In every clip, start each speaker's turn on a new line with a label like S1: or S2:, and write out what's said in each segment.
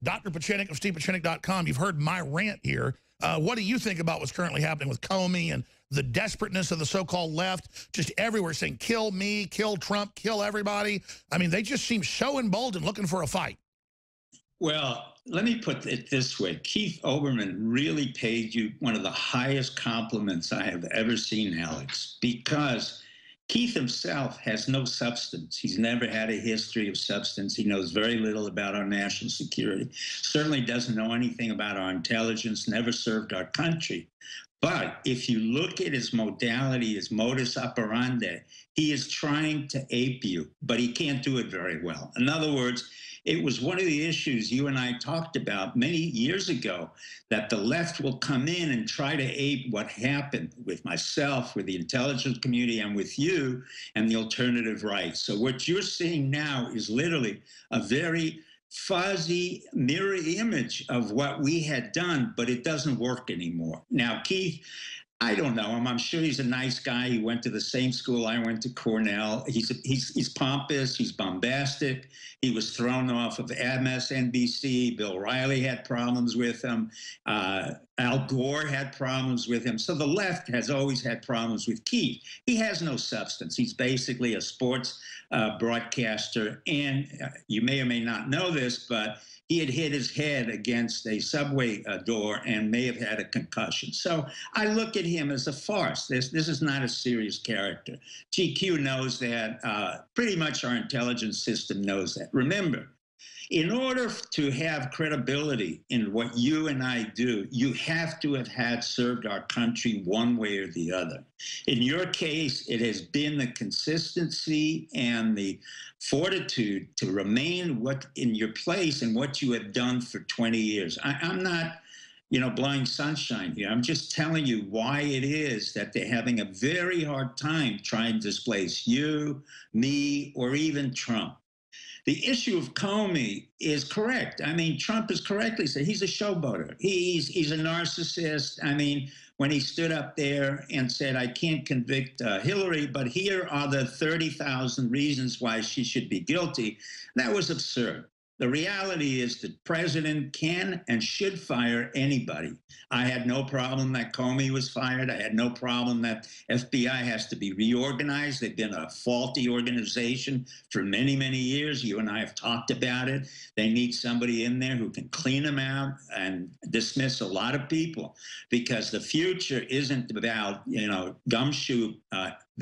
S1: Dr. Pieczenik of StevePieczenik.com. You've heard my rant here. What do you think about what's currently happening with Comey and the desperateness of the so-called left, just everywhere saying, kill me, kill Trump, kill everybody? I mean, they just seem so emboldened looking for a fight.
S2: Well, let me put it this way. Keith Olbermann really paid you one of the highest compliments I have ever seen, Alex, because Keith himself has no substance. He's never had a history of substance. He knows very little about our national security, certainly doesn't know anything about our intelligence, never served our country. But if you look at his modality, his modus operandi, he is trying to ape you, but he can't do it very well. In other words, it was one of the issues you and I talked about many years ago, that the left will come in and try to ape what happened with myself, with the intelligence community, and with you and the alternative right. So what you're seeing now is literally a very fuzzy mirror image of what we had done, but it doesn't work anymore. Now, Keith, I don't know him. I'm sure he's a nice guy. He went to the same school I went to, Cornell. He's pompous. He's bombastic. He was thrown off of MSNBC. Bill Riley had problems with him. Al Gore had problems with him. So the left has always had problems with Keith. He has no substance. He's basically a sports broadcaster. And you may or may not know this, but he had hit his head against a subway door and may have had a concussion. So I look at him as a farce. This is not a serious character. GQ knows that. Pretty much our intelligence system knows that. Remember, in order to have credibility in what you and I do, you have to have had served our country one way or the other. In your case, it has been the consistency and the fortitude to remain in your place and what you have done for 20 years. I'm not, blowing sunshine here. I'm just telling you why it is that they're having a very hard time trying to displace you, me, or even Trump. The issue of Comey is correct. I mean, Trump is correctly said he's a showboater. He's a narcissist. I mean, when he stood up there and said, I can't convict Hillary, but here are the 30,000 reasons why she should be guilty, that was absurd. The reality is the president can and should fire anybody. I had no problem that Comey was fired. I had no problem that FBI has to be reorganized. They've been a faulty organization for many, many years. You and I have talked about it. They need somebody in there who can clean them out and dismiss a lot of people, because the future isn't about, gumshoe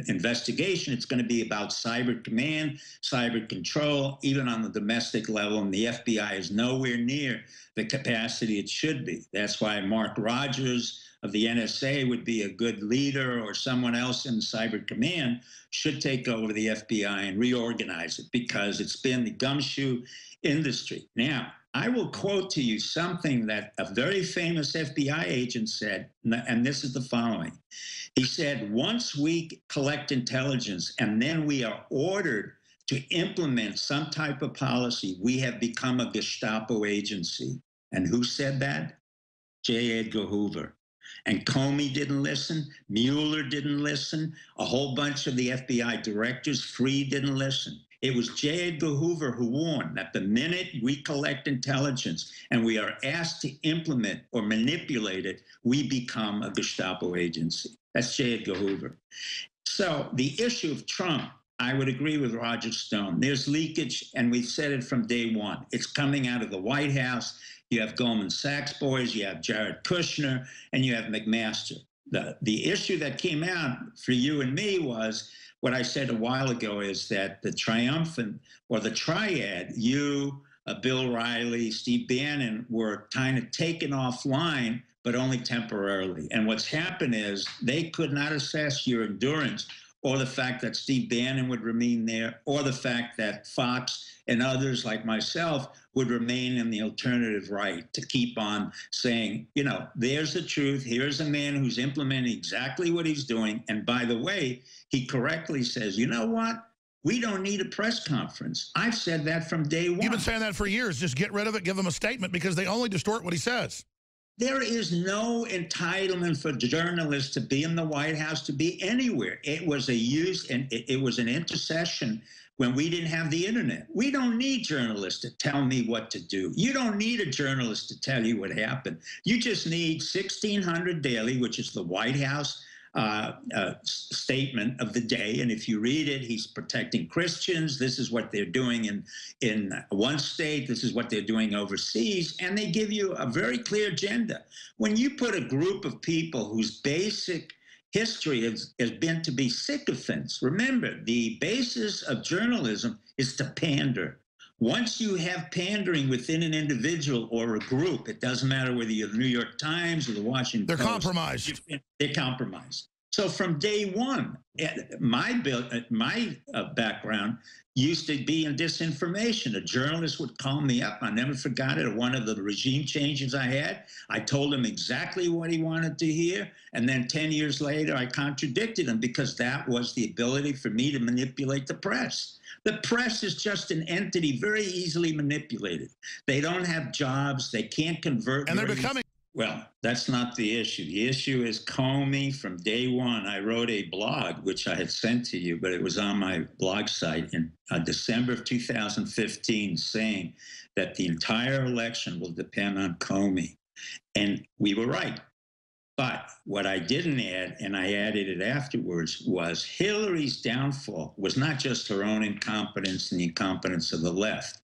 S2: investigation. It's going to be about cyber command, cyber control, even on the domestic level, and the FBI is nowhere near the capacity it should be. That's why Mark Rogers of the NSA would be a good leader, or someone else in cyber command should take over the FBI and reorganize it, because it's been the gumshoe industry. Now, I will quote to you something that a very famous FBI agent said, and this is the following. He said, once we collect intelligence and then we are ordered to implement some type of policy, we have become a Gestapo agency. And who said that? J. Edgar Hoover. And Comey didn't listen. Mueller didn't listen. A whole bunch of the FBI directors, Freed, didn't listen. It was J. Edgar Hoover who warned that the minute we collect intelligence and we are asked to implement or manipulate it, we become a Gestapo agency. That's J. Edgar Hoover. So the issue of Trump, I would agree with Roger Stone. There's leakage, and we've said it from day one. It's coming out of the White House. You have Goldman Sachs boys, you have Jared Kushner, and you have McMaster. The issue that came out for you and me was what I said a while ago, is that the triumphant, or the triad, you, Bill Riley, Steve Bannon, were kind of taken offline, but only temporarily. And what's happened is they could not assess your endurance, or the fact that Steve Bannon would remain there, or the fact that Fox and others like myself would remain in the alternative right, to keep on saying, there's the truth. Here's a man who's implementing exactly what he's doing. And by the way, he correctly says, you know what? We don't need a press conference. I've said that from day one.
S1: You've been saying that for years. Just get rid of it, give them a statement, because they only distort what he says.
S2: There is no entitlement for journalists to be in the White House, to be anywhere. It was a use, and it was an intercession when we didn't have the internet. We don't need journalists to tell me what to do. You don't need a journalist to tell you what happened. You just need 1600 Daily, which is the White House statement of the day. And if you read it, he's protecting Christians. This is what they're doing in one state. This is what they're doing overseas. And they give you a very clear agenda. When you put a group of people whose basic history has been to be sycophants, remember, the basis of journalism is to pander. Once you have pandering within an individual or a group, it doesn't matter whether you're the New York Times or the Washington Post.
S1: They're compromised.
S2: They're compromised. So from day one, my background used to be in disinformation. A journalist would call me up. I never forgot it. At one of the regime changes I had, I told him exactly what he wanted to hear. And then 10 years later, I contradicted him because that was the ability for me to manipulate the press. The press is just an entity very easily manipulated. They don't have jobs. They can't convert.
S1: And they're becoming.
S2: Well, that's not the issue. The issue is Comey from day one. I wrote a blog, which I had sent to you, but it was on my blog site in December of 2015, saying that the entire election will depend on Comey. And we were right. But what I didn't add, and I added it afterwards, was Hillary's downfall was not just her own incompetence and the incompetence of the left.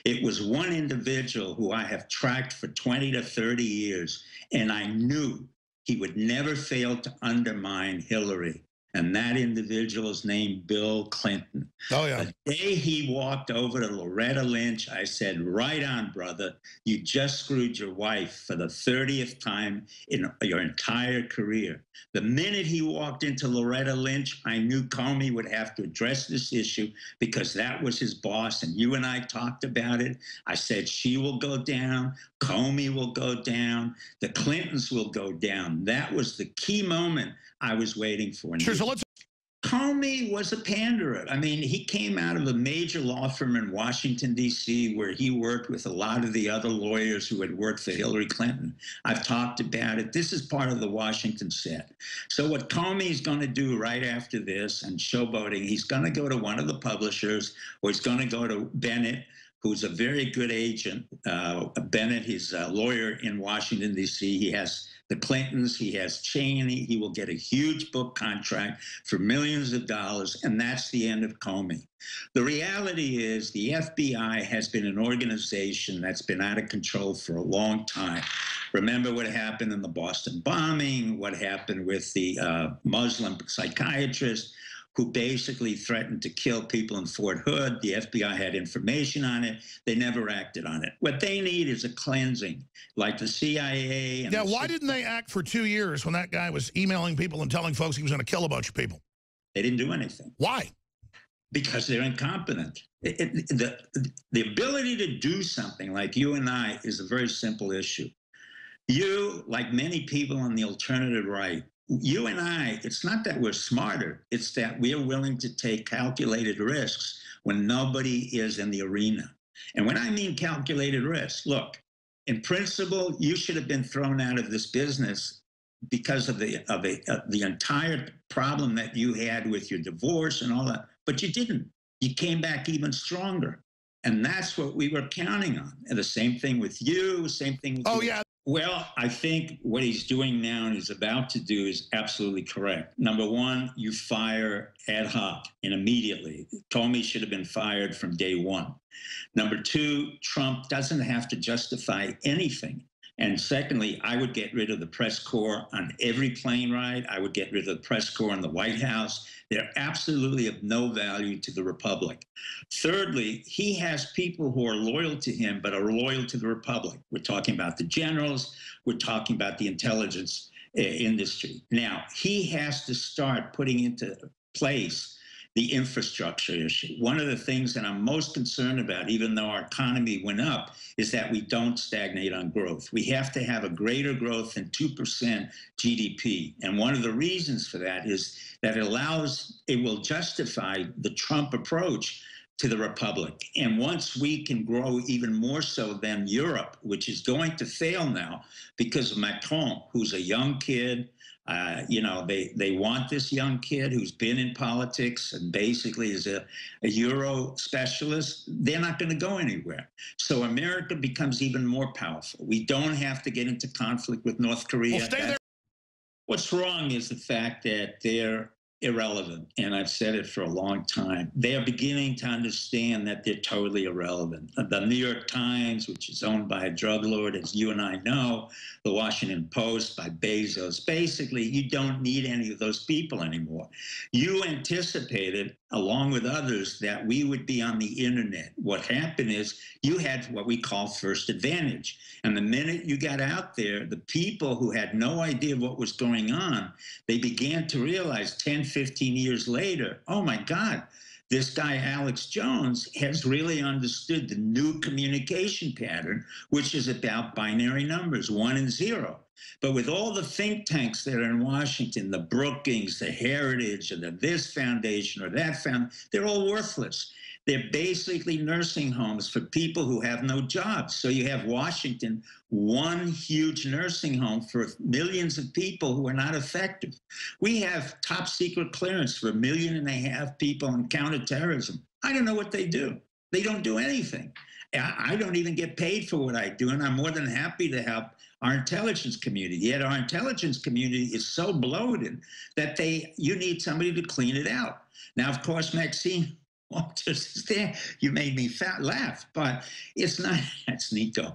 S2: It was one individual who I have tracked for 20 to 30 years, and I knew he would never fail to undermine Hillary. And that individual is named Bill Clinton.
S1: Oh, yeah.
S2: The day he walked over to Loretta Lynch, I said, right on, brother. You just screwed your wife for the 30th time in your entire career. The minute he walked into Loretta Lynch, I knew Comey would have to address this issue because that was his boss. And you and I talked about it. I said, she will go down. Comey will go down. The Clintons will go down. That was the key moment I was waiting for.
S1: Sure, so let's.
S2: Comey was a panderer. I mean, he came out of a major law firm in Washington, D.C., where he worked with a lot of the other lawyers who had worked for Hillary Clinton. I've talked about it. This is part of the Washington set. So what Comey's going to do right after this and showboating, he's going to go to one of the publishers, or he's going to go to Bennett, who's a very good agent. Bennett, he's a lawyer in Washington, D.C. He has the Clintons, he has Cheney. He will get a huge book contract for millions of dollars, and that's the end of Comey. The reality is the FBI has been an organization that's been out of control for a long time. Remember what happened in the Boston bombing, what happened with the Muslim psychiatrist who basically threatened to kill people in Fort Hood. The FBI had information on it. They never acted on it. What they need is a cleansing, like the CIA. And
S1: yeah, why didn't they act for 2 years when that guy was emailing people and telling folks he was going to kill a bunch of people?
S2: They didn't do anything.
S1: Why?
S2: Because they're incompetent. The ability to do something like you and I is a very simple issue. You, like many people on the alternative right, you and I, it's not that we're smarter, it's that we are willing to take calculated risks when nobody is in the arena. And when I mean calculated risks, look, in principle, you should have been thrown out of this business because of the entire problem that you had with your divorce and all that, but you didn't. You came back even stronger. And that's what we were counting on. And the same thing with you, same thing with you.
S1: Yeah.
S2: Well, I think what he's doing now and is about to do is absolutely correct. Number one, you fire ad hoc and immediately. Comey should have been fired from day one. Number two, Trump doesn't have to justify anything. And secondly, I would get rid of the press corps on every plane ride. I would get rid of the press corps in the White House. They're absolutely of no value to the Republic. Thirdly, he has people who are loyal to him, but are loyal to the Republic. We're talking about the generals. We're talking about the intelligence industry. Now, he has to start putting into place the infrastructure issue. One of the things that I'm most concerned about, even though our economy went up, is that we don't stagnate on growth. We have to have a greater growth than 2% GDP. And one of the reasons for that is that it will justify the Trump approach to the republic. And once we can grow even more so than Europe, which is going to fail now because of Macron, who's a young kid. You know, they want this young kid who's been in politics and basically is a Euro specialist. They're not going to go anywhere. So America becomes even more powerful. We don't have to get into conflict with North Korea.
S1: Well, stay there.
S2: What's wrong is the fact that they're irrelevant, and I've said it for a long time. They are beginning to understand that they're totally irrelevant. The New York Times, which is owned by a drug lord, as you and I know, the Washington Post by Bezos, basically you don't need any of those people anymore. You anticipated, along with others, that we would be on the internet. What happened is you had what we call first advantage. And the minute you got out there, the people who had no idea what was going on, they began to realize 10, 15 years later, oh my God, this guy, Alex Jones, has really understood the new communication pattern, which is about binary numbers, 1 and 0. But with all the think tanks that are in Washington, the Brookings, the Heritage, or the this foundation or that foundation, they're all worthless. They're basically nursing homes for people who have no jobs. So you have Washington, one huge nursing home for millions of people who are not effective. We have top secret clearance for 1.5 million people in counterterrorism. I don't know what they do. They don't do anything. I don't even get paid for what I do, and I'm more than happy to help our intelligence community. Yet our intelligence community is so bloated that you need somebody to clean it out. Now, of course, Maxine Walters is there. You made me laugh, but it's not, that's Nico.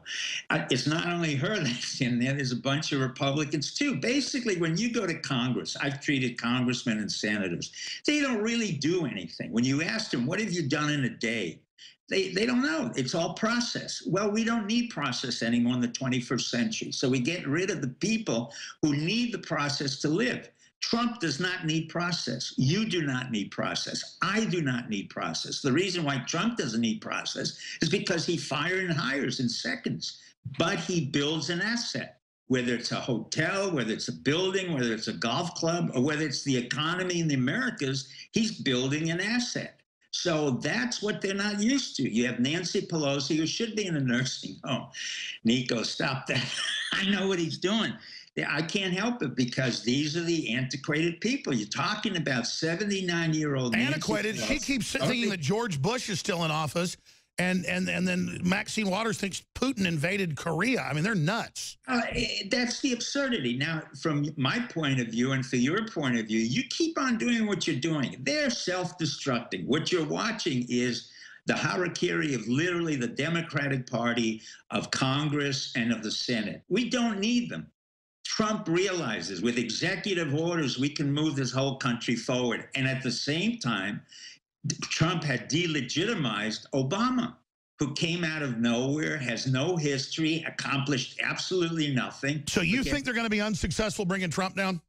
S2: It's not only her that's in there, there's a bunch of Republicans too. Basically, when you go to Congress, I've treated congressmen and senators, they don't really do anything. When you ask them, what have you done in a day? They don't know. It's all process. Well, we don't need process anymore in the 21st century. So we get rid of the people who need the process to live. Trump does not need process. You do not need process. I do not need process. The reason why Trump doesn't need process is because he fires and hires in seconds, but he builds an asset, whether it's a hotel, whether it's a building, whether it's a golf club, or whether it's the economy in the Americas, he's building an asset. So that's what they're not used to. You have Nancy Pelosi, who should be in a nursing home. Nico, stop that. I know what he's doing. I can't help it because these are the antiquated people. You're talking about 79-year-old
S1: antiquated. She keeps thinking that George Bush is still in office, and then Maxine Waters thinks Putin invaded Korea. I mean, they're nuts.
S2: That's the absurdity. Now, from my point of view and from your point of view, you keep on doing what you're doing. They're self-destructing. What you're watching is the harakiri of literally the Democratic Party, of Congress, and of the Senate. We don't need them. Trump realizes with executive orders, we can move this whole country forward. And at the same time, Trump had delegitimized Obama, who came out of nowhere, has no history, accomplished absolutely nothing.
S1: So you think they're going to be unsuccessful bringing Trump down?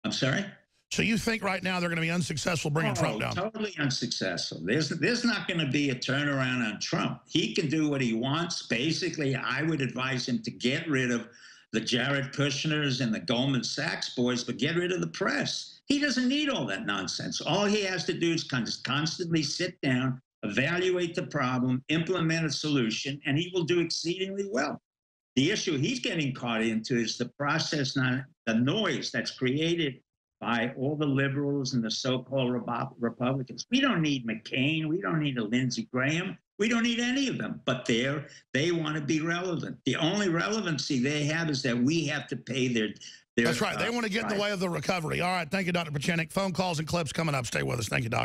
S2: I'm sorry?
S1: So you think right now they're going to be unsuccessful bringing Trump down?
S2: Totally unsuccessful. There's not going to be a turnaround on Trump. He can do what he wants. Basically, I would advise him to get rid of the Jared Kushners and the Goldman Sachs boys, but get rid of the press. He doesn't need all that nonsense. All he has to do is constantly sit down, evaluate the problem, implement a solution, and he will do exceedingly well. The issue he's getting caught into is the process, not the noise that's created by all the liberals and the so-called Republicans. We don't need McCain. We don't need a Lindsey Graham. We don't need any of them, but they want to be relevant. The only relevancy they have is that we have to pay their
S1: That's right. They want to get in the way of the recovery. All right. Thank you, Dr. Pieczenik. Phone calls and clips coming up. Stay with us. Thank you, Doctor.